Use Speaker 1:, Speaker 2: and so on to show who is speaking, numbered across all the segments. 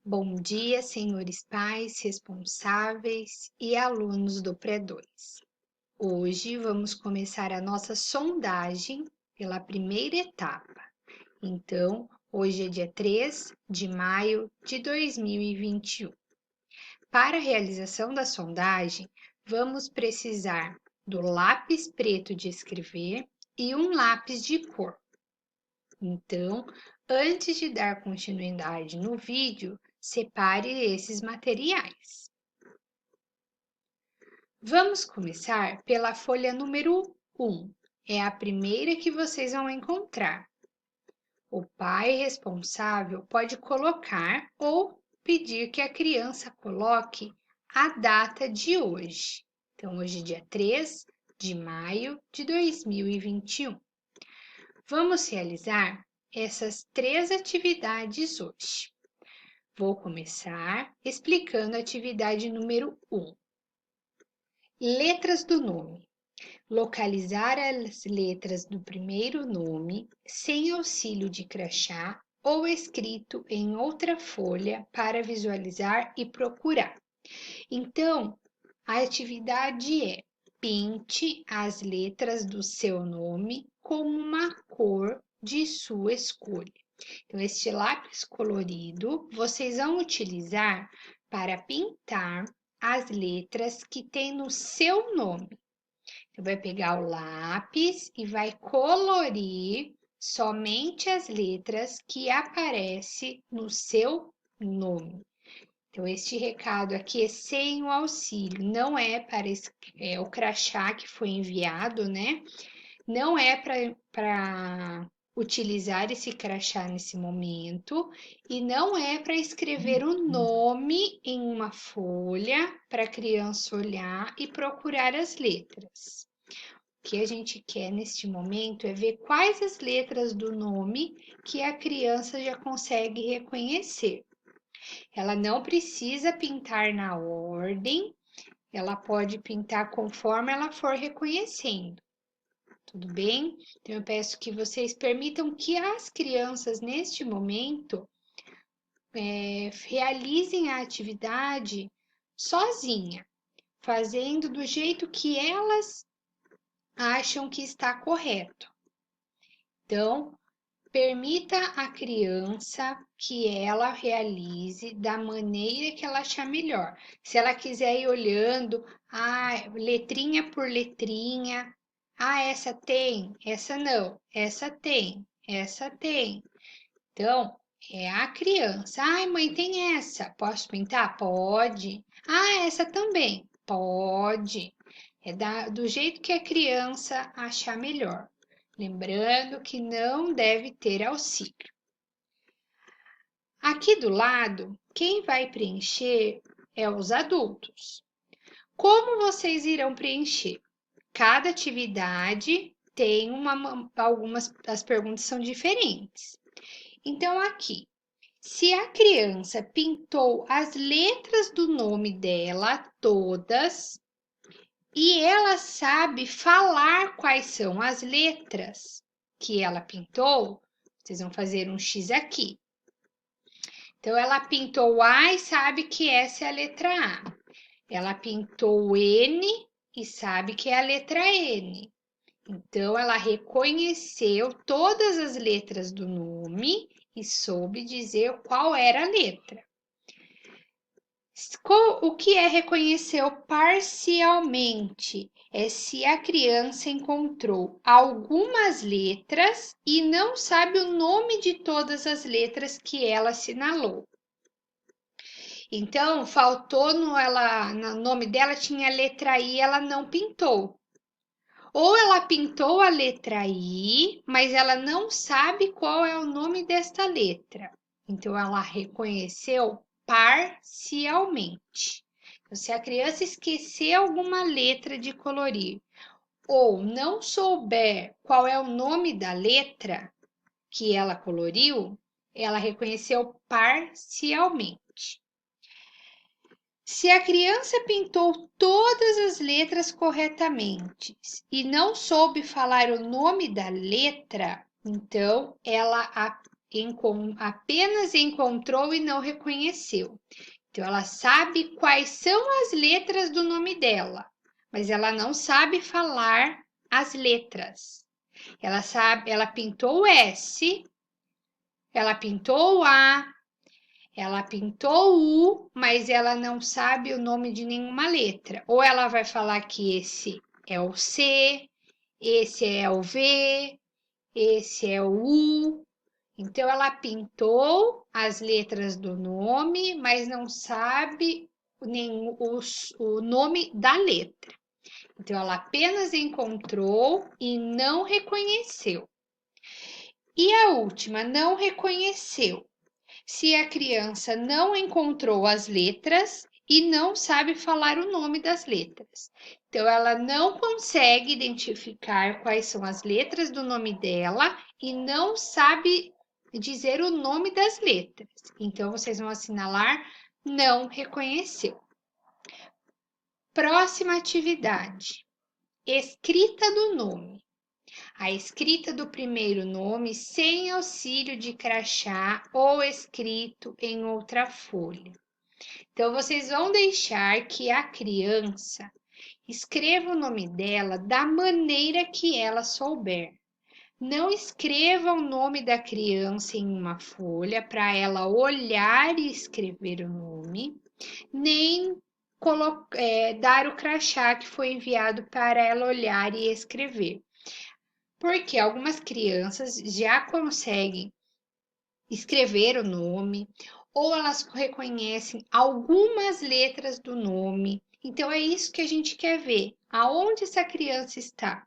Speaker 1: Bom dia, senhores pais, responsáveis e alunos do Pré-2. Hoje vamos começar a nossa sondagem pela primeira etapa. Então, hoje é dia 3 de maio de 2021. Para a realização da sondagem, vamos precisar do lápis preto de escrever e um lápis de cor. Então, antes de dar continuidade no vídeo, separe esses materiais. Vamos começar pela folha número 1. É a primeira que vocês vão encontrar. O pai responsável pode colocar ou pedir que a criança coloque a data de hoje. Então, hoje é dia 3 de maio de 2021. Vamos realizar essas 3 atividades hoje. Vou começar explicando a atividade número 1. Letras do nome. Localizar as letras do primeiro nome sem auxílio de crachá ou escrito em outra folha para visualizar e procurar. Então, a atividade é: pinte as letras do seu nome com uma cor de sua escolha. Então, este lápis colorido vocês vão utilizar para pintar as letras que tem no seu nome. Então, vai pegar o lápis e vai colorir somente as letras que aparecem no seu nome. Então, este recado aqui é sem o auxílio, não é para o crachá que foi enviado, né? Não é para utilizar esse crachá nesse momento e não é para escrever o nome em uma folha para a criança olhar e procurar as letras. O que a gente quer neste momento é ver quais as letras do nome que a criança já consegue reconhecer. Ela não precisa pintar na ordem, ela pode pintar conforme ela for reconhecendo. Tudo bem? Então, eu peço que vocês permitam que as crianças, neste momento, realizem a atividade sozinha, fazendo do jeito que elas acham que está correto. Então, permita à criança que ela realize da maneira que ela achar melhor. Se ela quiser ir olhando, letrinha por letrinha, essa tem, essa não, essa tem, essa tem. Então, é a criança. Mãe, tem essa. Posso pintar? Pode. Essa também. Pode. É do jeito que a criança achar melhor. Lembrando que não deve ter auxílio. Aqui do lado, quem vai preencher é os adultos. Como vocês irão preencher? Cada atividade tem as perguntas são diferentes. Então, aqui, se a criança pintou as letras do nome dela todas e ela sabe falar quais são as letras que ela pintou, vocês vão fazer um X aqui. Então, ela pintou A e sabe que essa é a letra A. Ela pintou N e sabe que é a letra N. Então, ela reconheceu todas as letras do nome e soube dizer qual era a letra. O que é reconheceu parcialmente? É se a criança encontrou algumas letras e não sabe o nome de todas as letras que ela assinalou. Então, faltou no nome dela, tinha a letra I, ela não pintou. Ou ela pintou a letra I, mas ela não sabe qual é o nome desta letra. Então, ela reconheceu parcialmente. Então, se a criança esquecer alguma letra de colorir ou não souber qual é o nome da letra que ela coloriu, ela reconheceu parcialmente. Se a criança pintou todas as letras corretamente e não soube falar o nome da letra, então ela apenas encontrou e não reconheceu. Então, ela sabe quais são as letras do nome dela, mas ela não sabe falar as letras. Ela pintou o S, ela pintou o A, ela pintou o U, mas ela não sabe o nome de nenhuma letra. Ou ela vai falar que esse é o C, esse é o V, esse é o U. Então, ela pintou as letras do nome, mas não sabe o nome da letra. Então, ela apenas encontrou e não reconheceu. E a última, não reconheceu. Se a criança não encontrou as letras e não sabe falar o nome das letras. Então, ela não consegue identificar quais são as letras do nome dela e não sabe dizer o nome das letras. Então, vocês vão assinalar não reconheceu. Próxima atividade: escrita do nome. A escrita do primeiro nome sem auxílio de crachá ou escrito em outra folha. Então, vocês vão deixar que a criança escreva o nome dela da maneira que ela souber. Não escreva o nome da criança em uma folha para ela olhar e escrever o nome, nem dar o crachá que foi enviado para ela olhar e escrever. Porque algumas crianças já conseguem escrever o nome ou elas reconhecem algumas letras do nome. Então é isso que a gente quer ver, aonde essa criança está.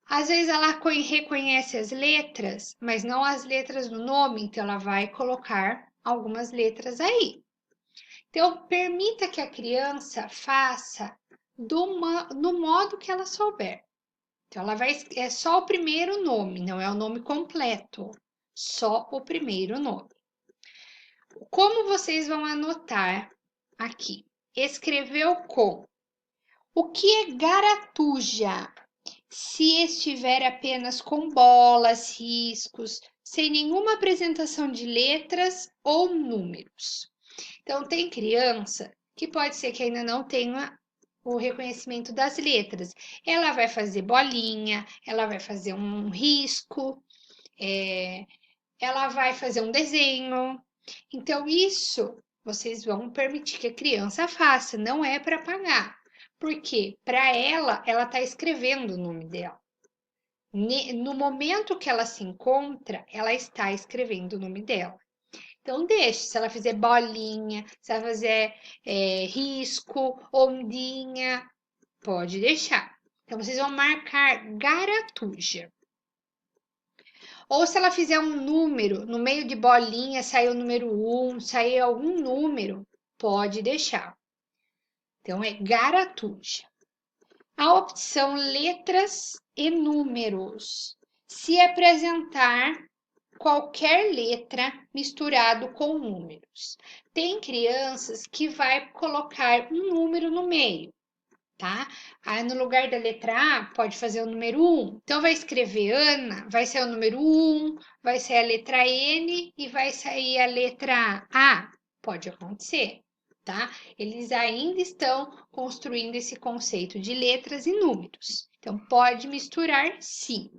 Speaker 1: Às vezes ela reconhece as letras, mas não as letras do nome, então ela vai colocar algumas letras aí. Então, permita que a criança faça no modo que ela souber. Então, é só o primeiro nome, não é o nome completo, só o primeiro nome. Como vocês vão anotar aqui? Escreveu com. O que é garatuja? Se estiver apenas com bolas, riscos, sem nenhuma apresentação de letras ou números. Então, tem criança que pode ser que ainda não tenha o reconhecimento das letras. Ela vai fazer bolinha, ela vai fazer um risco, ela vai fazer um desenho. Então, isso vocês vão permitir que a criança faça, não é para pagar. Porque para ela está escrevendo o nome dela. No momento que ela se encontra, ela está escrevendo o nome dela. Então, deixe. Se ela fizer bolinha, se ela fizer risco, ondinha, pode deixar. Então, vocês vão marcar garatuja. Ou se ela fizer um número, no meio de bolinha, sair o número 1, sair algum número, pode deixar. Então, é garatuja. A opção letras e números. Se apresentar qualquer letra misturado com números. Tem crianças que vai colocar um número no meio, tá? Aí no lugar da letra A, pode fazer o número 1. Então vai escrever Ana, vai ser o número 1, vai ser a letra N e vai sair a letra A. Pode acontecer, tá? Eles ainda estão construindo esse conceito de letras e números. Então pode misturar sim.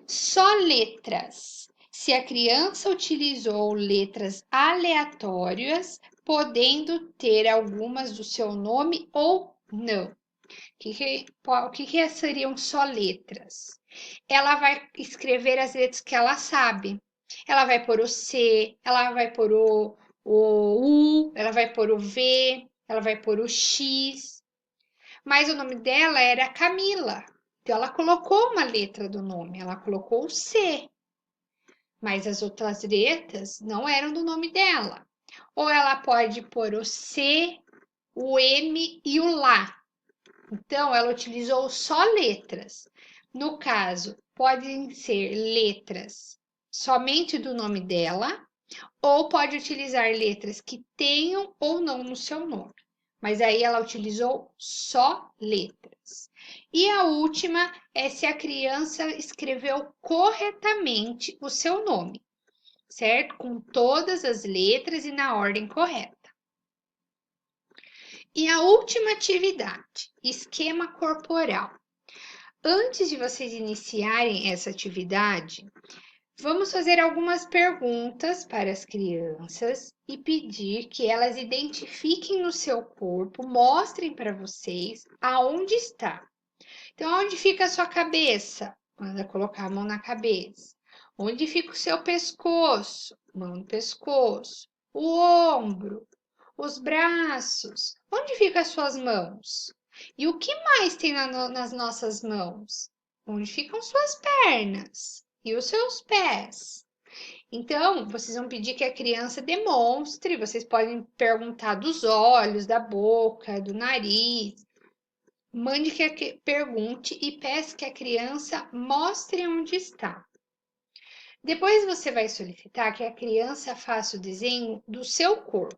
Speaker 1: Só letras. Se a criança utilizou letras aleatórias, podendo ter algumas do seu nome ou não. O que seriam só letras? Ela vai escrever as letras que ela sabe. Ela vai pôr o C, ela vai pôr o U, ela vai pôr o V, ela vai pôr o X. Mas o nome dela era Camila. Então, ela colocou uma letra do nome, ela colocou o C. Mas as outras letras não eram do nome dela. Ou ela pode pôr o C, o M e o Lá. Então, ela utilizou só letras. No caso, podem ser letras somente do nome dela, ou pode utilizar letras que tenham ou não no seu nome. mas aí ela utilizou só letras. E a última é se a criança escreveu corretamente o seu nome, certo? Com todas as letras e na ordem correta. E a última atividade, esquema corporal. Antes de vocês iniciarem essa atividade, vamos fazer algumas perguntas para as crianças e pedir que elas identifiquem no seu corpo, mostrem para vocês aonde está. Então, onde fica a sua cabeça? Manda colocar a mão na cabeça. Onde fica o seu pescoço? Mão no pescoço. O ombro, os braços. Onde ficam as suas mãos? E o que mais tem nas nossas mãos? Onde ficam suas pernas e os seus pés? Então, vocês vão pedir que a criança demonstre. Vocês podem perguntar dos olhos, da boca, do nariz. Mande que pergunte e peça que a criança mostre onde está. Depois você vai solicitar que a criança faça o desenho do seu corpo.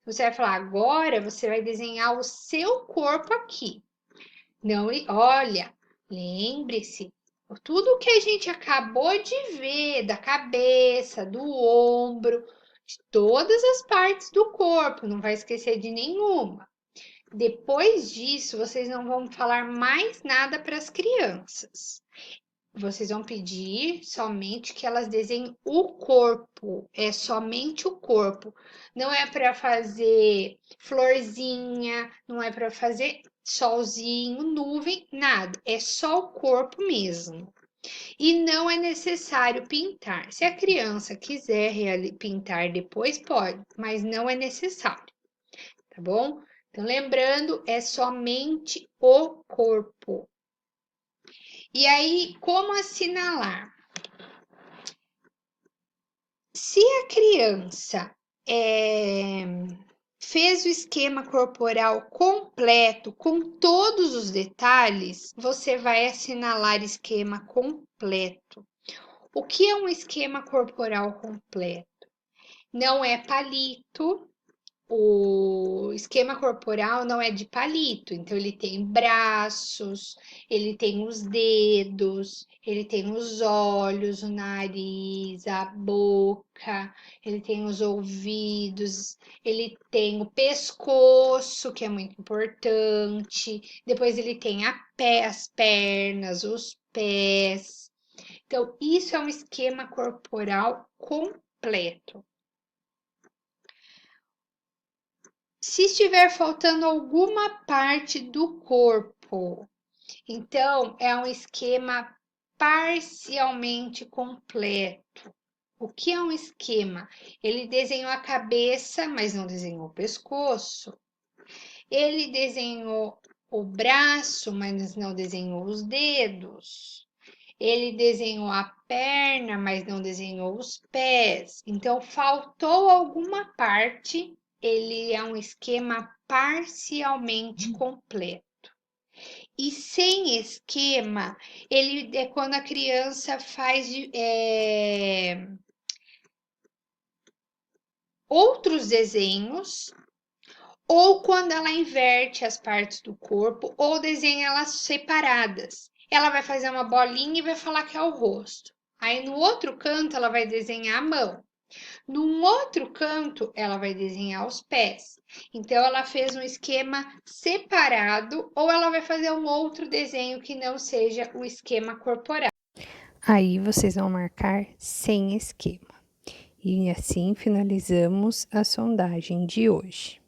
Speaker 1: Você vai falar, agora você vai desenhar o seu corpo aqui. Não, olha, lembre-se, tudo que a gente acabou de ver, da cabeça, do ombro, de todas as partes do corpo, não vai esquecer de nenhuma. Depois disso, vocês não vão falar mais nada para as crianças. Vocês vão pedir somente que elas desenhem o corpo, é somente o corpo. Não é para fazer florzinha, não é para fazer solzinho, nuvem, nada. É só o corpo mesmo. E não é necessário pintar. Se a criança quiser pintar depois, pode, mas não é necessário, tá bom? Então, lembrando, é somente o corpo. E aí, como assinalar? Se a criança fez o esquema corporal completo, com todos os detalhes, você vai assinalar esquema completo. O que é um esquema corporal completo? Não é palito. O esquema corporal não é de palito, então ele tem braços, ele tem os dedos, ele tem os olhos, o nariz, a boca, ele tem os ouvidos, ele tem o pescoço, que é muito importante, depois ele tem as pernas, os pés. Então, isso é um esquema corporal completo. Se estiver faltando alguma parte do corpo, então é um esquema parcialmente completo. O que é um esquema? Ele desenhou a cabeça, mas não desenhou o pescoço. Ele desenhou o braço, mas não desenhou os dedos. Ele desenhou a perna, mas não desenhou os pés. Então, faltou alguma parte, ele é um esquema parcialmente completo. E sem esquema, ele é quando a criança faz outros desenhos, ou quando ela inverte as partes do corpo, ou desenha elas separadas. Ela vai fazer uma bolinha e vai falar que é o rosto. Aí no outro canto ela vai desenhar a mão. Num outro canto ela vai desenhar os pés. Então ela fez um esquema separado ou ela vai fazer um outro desenho que não seja o esquema corporal.
Speaker 2: Aí vocês vão marcar sem esquema. E assim finalizamos a sondagem de hoje.